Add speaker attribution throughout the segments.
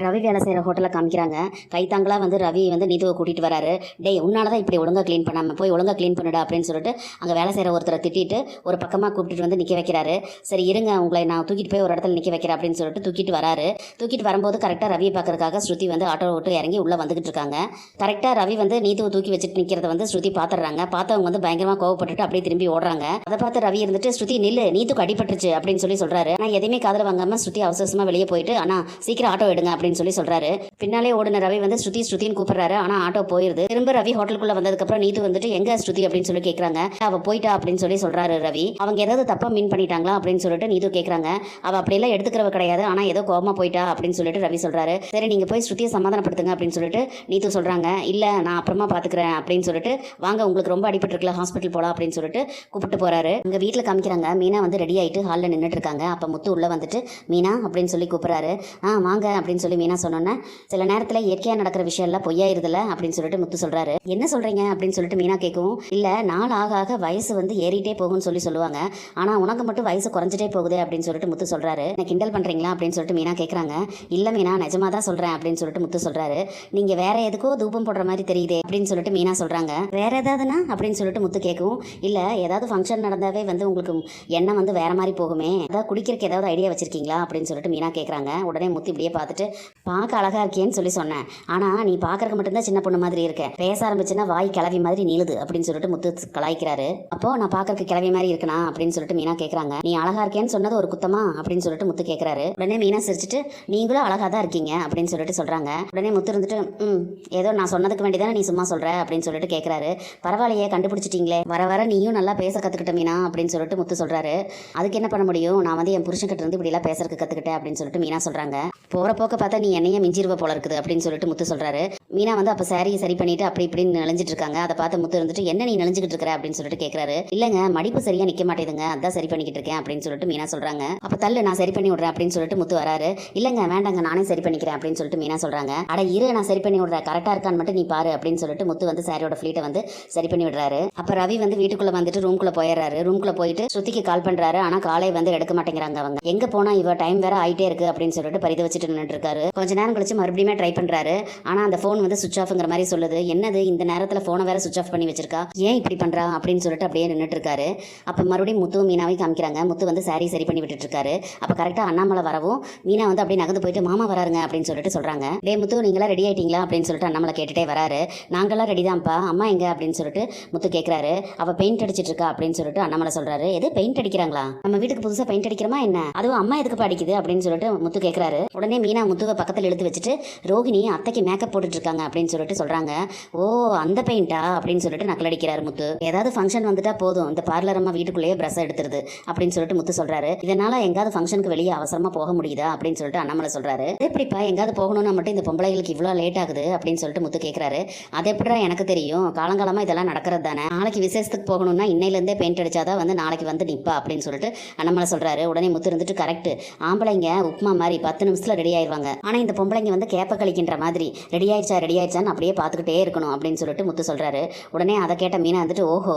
Speaker 1: ரவி வேலை செய்கிற ஹோட்டலில் காமிக்கிறாங்க. கைத்தாங்களா வந்து ரவி வந்து நீதுவை கூட்டிகிட்டு வராரு. டேய் உன்னால தான் இப்படி ஒழுங்காக க்ளீன் பண்ணாமல் போய் ஒழுங்காக க்ளீன் பண்ணுடா அப்படின்னு சொல்லிட்டு அங்கே வேலை செய்கிற ஒருத்தரை திட்டிட்டு ஒரு பக்கமாக கூப்பிட்டு வந்து நிற்க வைக்கிறாரு. சரி இருங்க உங்களை நான் தூக்கிட்டு போய் ஒரு இடத்துல நிற்க வைக்கிறேன் அப்படின்னு சொல்லிட்டு தூக்கிட்டு வராரு. தூக்கிட்டு வரும்போது கரெக்டாக ரவியை பார்க்கறதுக்காக ஸ்ருதி வந்து ஆட்டோ விட்டு இறங்கி உள்ளே வந்துகிட்டு இருக்காங்க. கரெக்டாக ரவி வந்து நீதுவை தூக்கி வச்சுட்டு நிற்கிறத வந்து ஸ்ருதி பார்த்துடுறாங்க. பார்த்தவங்க வந்து பயங்கரமாக கோவப்பட்டுட்டு அப்படியே திரும்பி ஓடுறாங்க. அதை பார்த்து ரவி இருந்துட்டு ஸ்ருதி நில்லு நீதுக்கு அடிபட்டுருச்சு அப்படின்னு சொல்லி சொல்கிறாரு. ஆனால் எதையுமே காதில் வாங்காமல் ஸ்ருதி அவசரமாக வெளியே போயிட்டு ஆனால் சீக்கிரம் ஆட்டோ எடுங்க அப்படின்னு சொல்லி சொல்கிறாரு. பின்னாலே ஓடுன ரவி வந்து ஸ்ருதின்னு கூப்பிடுறாரு. ஆனா ஆட்டோ போயிருது. திரும்ப ரவி ஹோட்டலுக்குள்ள வந்ததுக்கப்புறம் நீது வந்துட்டு எங்க ஸ்ருதி அப்படின்னு சொல்லி கேட்கறாங்க. அவ போயிட்டா அப்படின்னு சொல்லி சொல்றாரு ரவி. அவங்க ஏதாவது தப்பா மீன் பண்ணிட்டாங்களா அப்படின்னு சொல்லிட்டு நீது கேட்கறாங்க. அவ அப்படியெல்லாம் எடுத்துக்கிறவ கிடையாது, ஆனா ஏதோ கோபமா போயிட்டா அப்படின்னு சொல்லிட்டு ரவி சொல்றாரு. சரி நீங்க போய் ஸ்ருதியை சமாதானப்படுத்துங்க அப்படின்னு சொல்லிட்டு நீது சொல்றாங்க. இல்ல நான் அப்புறமா பாத்துக்கிறேன் அப்படின்னு சொல்லிட்டு வாங்க உங்களுக்கு ரொம்ப அடிபட்டு இருக்கல ஹாஸ்பிட்டல் போலாம் அப்படின்னு சொல்லிட்டு கூப்பிட்டு போறாரு. இங்க வீட்டுல காமிக்கிறாங்க. மீனா வந்து ரெடி ஆயிட்டு ஹாலில் நின்றுட்டு இருக்காங்க. அப்ப முத்து உள்ள வந்துட்டு மீனா அப்படின்னு சொல்லி கூப்பிடுறாரு. வாங்க அப்படின்னு சொல்லி மீனா சொன்னோன்னே சில நேரத்தில் இயற்கையாக நடக்கிற விஷயம் எல்லாம் பொய்யாயிருதுல அப்படின்னு சொல்லிட்டு முத்து சொல்றாரு. என்ன சொல்றீங்க அப்படின்னு சொல்லிட்டு மீனா கேட்கும். இல்ல நாள் ஆக ஆக வயசு வந்து ஏறிட்டே போகும்னு சொல்லுவாங்க, ஆனா உனக்கு மட்டும் வயசு குறைஞ்சிட்டே போகுது அப்படின்னு சொல்லிட்டு முத்து சொல்றாரு. என்ன கிண்டல் பண்றீங்களா அப்படின்னு சொல்லிட்டு மீனா கேட்கறாங்க. இல்ல மீனா நிஜமா தான் சொல்றேன் அப்படின்னு சொல்லிட்டு முத்து சொல்றாரு. நீங்க வேற எதுக்கோ தூபம் போடுற மாதிரி தெரியுதே அப்படின்னு சொல்லிட்டு மீனா சொல்றாங்க. வேற ஏதாவதுனா அப்படின்னு சொல்லிட்டு முத்து கேட்கும். இல்ல ஏதாவது ஃபங்க்ஷன் நடந்தாவே வந்து உங்களுக்கு எண்ணம் வந்து வேற மாதிரி போகுமே, அதாவது குடிக்கிறதுக்கு ஏதாவது ஐடியா வச்சிருக்கீங்களா அப்படின்னு சொல்லிட்டு மீனா கேட்கறாங்க. உடனே முத்து இப்படியே பார்த்துட்டு பார்க்க அழகா இருக்கேன்னு சொல்லி சொன்னேன், ஆனா நீ பாக்குறதுக்கு மட்டும்தான் சின்ன பொண்ணு மாதிரி இருக்க, பேச ஆரம்பிச்சுன்னா வாய் கிளவி மாதிரி நீளுது அப்படின்னு சொல்லிட்டு முத்து கலாய்க்கிறாரு. அப்போ நான் பாக்குறதுக்கு கிளவி மாதிரி இருக்கனா அப்படின்னு சொல்லிட்டு மீனா கேட்கறாங்க. நீ அழகா இருக்கேன்னு சொன்னது ஒரு குத்தமா அப்படின்னு சொல்லிட்டு முத்து கேட்கறாரு. உடனே மீனா சிரிச்சுட்டு நீங்களும் அழகா தான் இருக்கீங்க அப்படின்னு சொல்லிட்டு சொல்றாங்க. உடனே முத்து இருந்துட்டு ஏதோ நான் சொன்னதுக்கு வேண்டியதானே நீ சும்மா சொல்ற அப்படின்னு சொல்லிட்டு கேட்கறாரு. பரவாயில்லையே கண்டுபிடிச்சிட்டீங்களே, வர வர நீயும் நல்லா பேச கத்துக்கிட்ட மீனா அப்படின்னு சொல்லிட்டு முத்து சொல்றாரு. அதுக்கு என்ன பண்ண முடியும், நான் வந்து என் புருஷன் கிட்ட இருந்து இப்படி எல்லாம் பேசுறதுக்கு கத்துக்கிட்டேன் அப்படின்னு சொல்லிட்டு மீனா சொல்றாங்க. போற போக்க பார்த்தா நீ என்னையே மிஞ்சிருவ போல இருக்குது அப்படின்னு சொல்லிட்டு முத்து சொல்றாரு. மீனா வந்து அப்ப சாரியை சரி பண்ணிட்டு அப்படி இப்படின்னு நெளிஞ்சிட்டு இருக்காங்க. அதை பார்த்து முத்து இருந்துட்டு என்ன நீ நெளிஞ்சுக்கிட்டு இருக்கிற அப்படின்னு சொல்லிட்டு கேட்கறாரு. இல்லங்க மடிப்பு சரியா நிக்க மாட்டேதுங்க, அதான் சரி பண்ணிக்கிட்டு இருக்கேன் அப்படின்னு சொல்லிட்டு மீனா சொல்றாங்க. அப்ப தள்ளு நான் சரி பண்ணி விடுறேன் அப்படின்னு சொல்லிட்டு முத்து வராரு. இல்லங்க வேண்டாங்க நானே சரி பண்ணிக்கிறேன் அப்படின்னு சொல்லிட்டு மீனா சொல்றாங்க. அட இரு நான் சரி பண்ணி விடுறேன், கரெக்டா இருக்கான்னு மட்டும் நீ பாரு அப்படின்னு சொல்லிட்டு முத்து வந்து சாரியோட ஃபிளீட்டை வந்து சரி பண்ணி விடுறாரு. அப்ப ரவி வந்து வீட்டுக்குள்ள வந்துட்டு ரூம்குள்ள போயிடுறாரு. ரூம்குள்ள போயிட்டு ஸ்ருதிக்கு கால் பண்றாரு. ஆனா காலை வந்து எடுக்க மாட்டேங்கிறாங்க. அவங்க எங்க போனா இவ டைம் வேற ஆயிட்டே இருக்கு அப்படின்னு சொல்லிட்டு பரித வச்சுட்டு நின்றுட்டு இருக்காரு. கொஞ்ச நேரம் கழிச்சு மறுபடியும் ட்ரை பண்றாரு. ஆனா அந்த போன் வந்து சுவிச் ஆஃப்ங்கிற மாதிரி சொல்லுது. என்னது இந்த நேரத்துல போனை வேற சுவிச் ஆஃப் பண்ணி வச்சிருக்கா, ஏன் இப்படி பண்றா அப்படின்னு சொல்லிட்டு அப்படியே நின்றுட்டு இருக்காரு. அப்ப மறுபடியும் முத்து மீனாவை காமிக்கிறாங்க. முத்து வந்து சாரி சரி பண்ணி விட்டுட்டு இருக்காரு. அப்ப கரெக்டா அண்ணாமலை வரவும் மீனா வந்து அப்படியே நகர்ந்து போயிட்டு மாமா வராருங்க அப்படின்னு சொல்லிட்டு சொல்றாங்க. டே முத்து நீங்களா ரெடி ஆயிட்டீங்களா அப்படின்னு சொல்லிட்டு அண்ணாமலை கேட்டுட்டே வராரு. நாங்கெல்லாம் ரெடி தான்ப்பா, அம்மா எங்க அப்படின்னு சொல்லிட்டு முத்து கேட்கறாரு. அவ பெயிண்ட் அடிச்சிட்டு இருக்கா அப்படின்னு சொல்லிட்டு அண்ணாமலை சொல்றாரு. எது பெயிண்ட் அடிக்கிறாங்களா, நம்ம வீட்டுக்கு புதுசா பெயிண்ட் அடிக்கிறமா என்ன, அதுவும் அம்மா எதுக்கு அடிக்குது அப்படின்னு சொல்லிட்டு முத்து கேட்கறாரு. உடனே மீனா முத்துவை பக்கத்தில் இழுத்து வச்சுட்டு ரோஹிணி அத்தைக்கு மேக்கப் போட்டுட்டு இருக்காங்க அப்படின்னு சொல்லிட்டு சொல்றாங்க. ஓ அந்த பெயிண்டா அப்படின்னு சொல்லிட்டு நக்கல் அடிக்கிறாரு முத்து. ஏதாவது ஃபங்க்ஷன் வந்துட்டா போதும் இந்த பார்லர் அம்மா வீட்டுக்குள்ளேயே பிரஷ் எடுத்துருது அப்படின்னு சொல்லிட்டு முத்து சொல்றாரு. இதனால எங்காவது ஃபங்க்ஷனுக்கு வெளியே அவசரமா போக முடியுதா அப்படின்னு சொல்லிட்டு அண்ணாமலை சொல்றாரு. எப்படிப்பா எங்காவது போகணும்னா மட்டும் இந்த பொம்பளைகளுக்கு இவ்வளவு லேட் ஆகுது அப்படின்னு சொல்லிட்டு முத்து கேட்கறாரு. அது எப்படிடா எனக்கு தெரியும், காலங்காலமா இதெல்லாம் நடக்கிறது தானே, நாளைக்கு விசேஷத்துக்கு போகணும்னா இன்னையில இருந்தே பெயிண்ட் அடிச்சாதான் வந்து நாளைக்கு வந்து நிப்பா அப்படின்னு சொல்லிட்டு அண்ணாமலை சொல்றாரு. உடனே முத்து இருந்துட்டு கரெக்ட், ஆம்பளைங்க உப்புமா மாதிரி 10 நிமிஷத்துல ரெடி ஆயிடுவாங்க, ஆனா இந்த பொம்பளைங்க வந்து கேப்ப கழிக்கின்ற மாதிரி ரெடி ஆயிடுச்சான்னு அப்படியே பார்த்துக்கிட்டே இருக்கணும் அப்படின்னு சொல்லிட்டு முத்து சொல்றாரு. உடனே அதை கேட்ட மீனா வந்துட்டு ஓஹோ.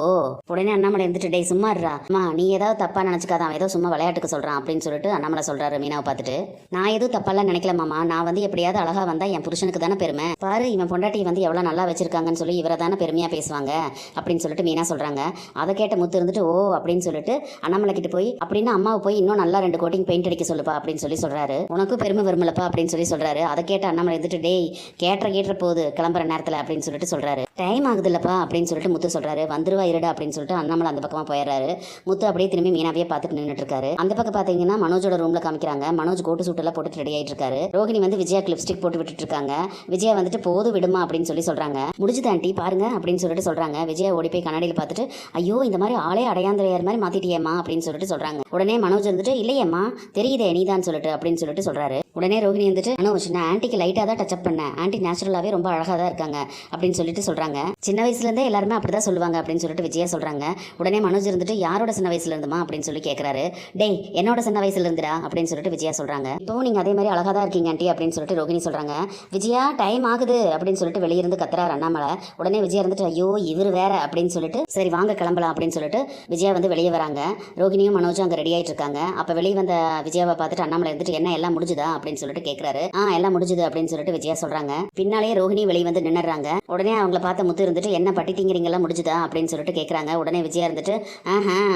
Speaker 1: உடனே அண்ணாமலை வந்துட்டு டே சும்மா இருடா அம்மா, நீ ஏதாவது தப்பா நினைச்சுக்காதான், ஏதோ சும்மா விளையாட்டுக்கு சொல்றான் அப்படின்னு சொல்லிட்டு அண்ணாமலை சொல்றாரு. மீனாவை பார்த்துட்டு நான் எதுவும் தப்பாலாம் நினைக்கல மாமா, நான் வந்து எப்படியாவது அழகா வந்தா என் புருஷனுக்கு தானே பெருமை, பாரு இவன் பொண்டாட்டி வந்து எவ்வளவு நல்லா வச்சிருக்காங்கன்னு சொல்லி இவரை தானே பெருமையா பேசுவாங்க அப்படின்னு சொல்லிட்டு மீனா சொல்றாங்க. அதை கேட்ட முத்து இருந்துட்டு ஓ அப்படின்னு சொல்லிட்டு அண்ணாமலை கிட்ட போய் அப்படின்னு அம்மாவை போய் இன்னும் நல்லா 2 கோட்டிங் பெயிண்ட் அடிக்க சொல்லுப்பா அப்படின்னு சொல்லி சொல்றாரு. உனக்கு பெருமை வருமலப்பா அப்படின்னு சொல்லி சொல்றாரு. அதை கேட்ட அண்ணாமலை இருந்துட்டு டேய் கேட்ட போகுது கிளம்புற நேரத்தில் அப்படின்னு சொல்லிட்டு சொல்றாரு. டைம் ஆகுது இல்லப்பா அப்படின்னு சொல்லிட்டு முத்து சொல்றாரு. வந்துருவா இருடா அப்படின்னு சொல்லிட்டு அண்ணாமலை அந்த பக்கமா போயிடுறாரு. முத்து அப்படியே திரும்பி மீனாவே பார்த்துட்டு நின்றுட்டு இருக்காரு. அந்த பக்கம் பாத்தீங்கன்னா மனோஜோட ரூம்ல காமிக்கிறாங்க. மனோஜ் கோட்டு சூட் எல்லாம் போட்டு ரெடி ஆயிட்டு இருக்காரு. ரோஹிணி வந்து விஜயாக்கு லிப்ஸ்டிக் போட்டு விட்டுட்டு இருக்காங்க. விஜயா வந்துட்டு போது விடுமா அப்படின்னு சொல்லி சொல்றாங்க. முடிஞ்சது ஆண்டி பாருங்க அப்படின்னு சொல்லிட்டு சொல்றாங்க. விஜயா ஓடி போய் கண்ணாடியில் பார்த்துட்டு ஐயோ இந்த மாதிரி ஆளே அடையாந்திரையார் மாதிரி மாத்திட்டியேம்மா அப்படின்னு சொல்லிட்டு சொல்றாங்க. உடனே மனோஜ் வந்துட்டு இல்லையம்மா தெரியுதே நீதான் சொல்லிட்டு அப்படின்னு சொல்லிட்டு சொல்றாரு. உடனே ரோஹிணி வந்துட்டு மனோஜ் நான் ஆன்ட்டிக்கு லைட்டாக தான் டச் அப் பண்ணேன், ஆன்ட்டி நேச்சுரலாகவே ரொம்ப அழகாக தான் இருக்காங்க அப்படின்னு சொல்லிட்டு சொல்றாங்க. சொல்கிறாங்க. சின்ன வயசுலேருந்தே எல்லாருமே அப்படி தான் சொல்லுவாங்க அப்படின்னு சொல்லிட்டு விஜயா சொல்கிறாங்க. உடனே மனோஜ் இருந்துட்டு யாரோட சின்ன வயசுல இருந்துமா அப்படின்னு சொல்லி கேட்குறாரு. டேய் என்னோட சின்ன வயசுல இருந்துடா அப்படின்னு சொல்லிட்டு விஜயா சொல்கிறாங்க. இப்போவும் நீங்கள் அதே மாதிரி அழகாக தான் இருக்கீங்க ஆண்டி அப்படின்னு சொல்லிட்டு ரோகிணி சொல்கிறாங்க. விஜயா டைம் ஆகுது அப்படின்னு சொல்லிட்டு வெளியிருந்து கத்துறாரு அண்ணாமலை. உடனே விஜயா இருந்துட்டு ஐயோ இவர் வேற அப்படின்னு சொல்லிட்டு சரி வாங்க கிளம்பலாம் அப்படின்னு சொல்லிட்டு விஜயா வந்து வெளியே வராங்க. ரோகிணியும் மனோஜும் அங்கே ரெடி ஆகிட்டு இருக்காங்க. அப்போ வெளியே வந்த விஜயாவை பார்த்துட்டு அண்ணாமலை இருந்துட்டு என்ன எல்லாம் முடிஞ்சுதா அப்படின்னு சொல்லிட்டு கேட்குறாரு. எல்லாம் முடிஞ்சுது அப்படின்னு சொல்லிட்டு விஜயா சொல்கிறாங்க. பின்னாலே ரோகிணி வெளியே வந்து நின்னுறாங்க. உடனே அவங்கள பார்த்த முத்து இருந்துட்டு என்ன பட்டிட்டிங்கிறீங்கலாம் முடிஞ்சுதா அப்படின்னு சொல்லிட்டு கேட்குறாங்க. உடனே விஜயா இருந்துட்டு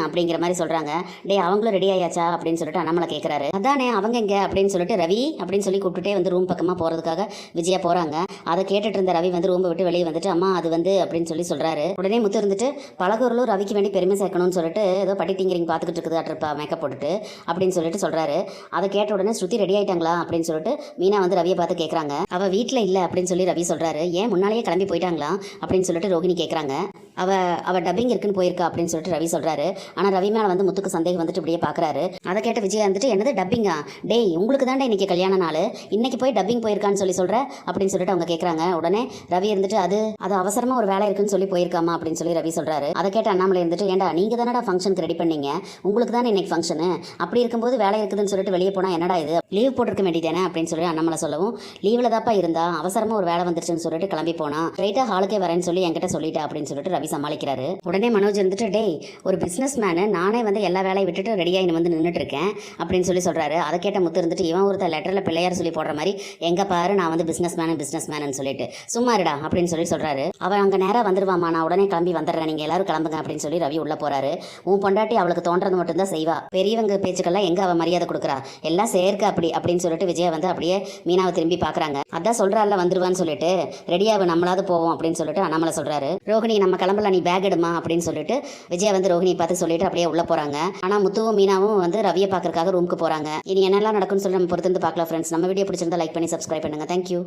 Speaker 1: அப்படிங்கிற மாதிரி சொல்கிறாங்க. டே அவங்களும் ரெடி ஆயாச்சா அப்படின்னு சொல்லிட்டு அண்ணாமலை கேட்குறாரு. அதானே அவங்க எங்க அப்படின்னு சொல்லிட்டு ரவி அப்படின்னு சொல்லி கூப்பிட்டுட்டே வந்து ரூம் பக்கமாக போகிறதுக்காக விஜயா போகிறாங்க. அதை கேட்டுட்டு இருந்த ரவி வந்து ரூமை விட்டு வெளியே வந்துட்டு அம்மா அது வந்து அப்படின்னு சொல்லி சொல்கிறாரு. உடனே முத்து இருந்துட்டு பழகுறலும் ரவிக்கு வேண்டி பெருமை சேர்க்கணும்னு சொல்லிட்டு ஏதோ பட்டிட்டிங்கிறீங்க பார்த்துக்கிட்டு இருக்குதாட்டிருப்பா மேக்கப் போட்டுட்டு அப்படின்னு சொல்லிட்டு சொல்கிறாரு. அதை கேட்ட உடனே ஸ்ருதி ரெடி ஆயிட்டாங்களா அப்படின்னு சொல்லிட்டு மீனா வந்து ரவியை பார்த்து கேட்குறாங்க. அவள் வீட்டில் இல்லை அப்படின்னு சொல்லி ரவி சொல்கிறாரு. ஏன் முன்னாலேயே கிளம்பி போயிட்டாங்களா அப்படின்னு சொல்லிட்டு ரோகிணி கேட்குறாங்க. அவ டப்பிங் இருக்குன்னு போயிருக்கா அப்படின்னு சொல்லிட்டு ரவி சொல்கிறாரு. ஆனால் ரவி மேலே வந்து முத்துக்கு சந்தேகம் வந்துட்டு இப்படியே பார்க்குறாரு. அதை கேட்ட விஜயா வந்துட்டு என்னது டப்பிங்கா? டேய் உங்களுக்கு தாண்டா இன்னைக்கு கல்யாண நாள், இன்னைக்கு போய் டப்பிங் போயிருக்கான்னு சொல்லி சொல்கிற அப்படின்னு சொல்லிட்டு அவங்க கேட்குறாங்க. உடனே ரவி இருந்துட்டு அது அவசரமாக ஒரு வேலை இருக்குன்னு சொல்லி போயிருக்காமா அப்படின்னு சொல்லி ரவி சொல்கிறாரு. அதை கேட்ட அண்ணாமலை இருந்துட்டு ஏன்டா நீங்கள் தானடா ஃபங்க்ஷனுக்கு ரெடி பண்ணீங்க, உங்களுக்கு தானே இன்னைக்கு ஃபங்க்ஷனு, அப்படி இருக்கும்போது வேலை இருக்குதுன்னு சொல்லிட்டு வெளியே போனால் என்னடா இது லீவ் போட்டிருக்க வேண்டியதானே அப்படின்னு சொல்லி அண்ணாமலை சொல்லவும் லீவில் தாப்பா இருந்தா அவசரமாக ஒரு வேலை வந்துருச்சுன்னு சொல்லிட்டு கிளம்பி போனா ஸ்ட்ரைட்டாக ஹாலுக்கே வரேன்னு சொல்லி என்கிட்ட சொல்லிட்டா அப்படின்னு சொல்லிட்டு ரவி சமாளிக்கிறாரு. உடனே மனோஜ் இருந்துட்டு டேய் ஒரு பிஸ்னஸ் மேனு நானே வந்து எல்லா வேலையை விட்டுட்டு ரெடியாகி வந்து நின்றுட்டு இருக்கேன் அப்படின்னு சொல்லி சொல்கிறாரு. அதை கேட்ட முத்து இருந்துட்டு இவன் ஒருத்தர் லெட்டரில் பிள்ளையார் சொல்லி போடுற மாதிரி எங்கே பாரு நான் வந்து பிஸ்னஸ் மேனு சொல்லிட்டு சும்மா இருடா அப்படின்னு சொல்லி சொல்கிறாரு. அவன் அங்கே நேராக வந்துருவாமா, நான் உடனே கிளம்பி வந்துடுறேன், நீங்கள் எல்லாரும் கிளம்புங்க அப்படின்னு சொல்லி ரவி உள்ள போகிறாரு. உன் பொண்டாட்டி அவளுக்கு தோன்றது மட்டும்தான் செய்வா, பெரியவங்க பேச்சுக்கெல்லாம் எங்கே அவள் மரியாதை கொடுக்குறா, எல்லாம் சேர்க்க அப்படின்னு சொல்லிட்டு விஜயா வந்து அப்படியே மீனாவை திரும்பி பார்க்குறாங்க. அதான் சொல்கிறாள்ல வந்துருவான்னு சொல்லிட்டு ரெடியாக நம்மளாவது போவோம் அப்படின்னு சொல்லிட்டு அண்ணாமலை சொல்கிறாரு. ரோகிணி நம்ம கிளம்பல, நீ பேக் எடுமா அப்படின்னு சொல்லிட்டு விஜயா வந்து ரோகிணி பார்த்து சொல்லிட்டு அப்படியே உள்ள போகிறாங்க. ஆனால் முத்துவும் மீனாவும் வந்து ரவியை பார்க்கறதுக்காக ரூமுக்கு போகிறாங்க. இனி என்னெல்லாம் நடக்கும்னு சொல்லி நம்ம பொறுத்து பார்க்கலாம் ஃப்ரெண்ட்ஸ். நம்ம வீடியோ பிடிச்சிருந்தா லைக் பண்ணி சப்ஸ்கிரைப் பண்ணுங்கள். தேங்க்யூ.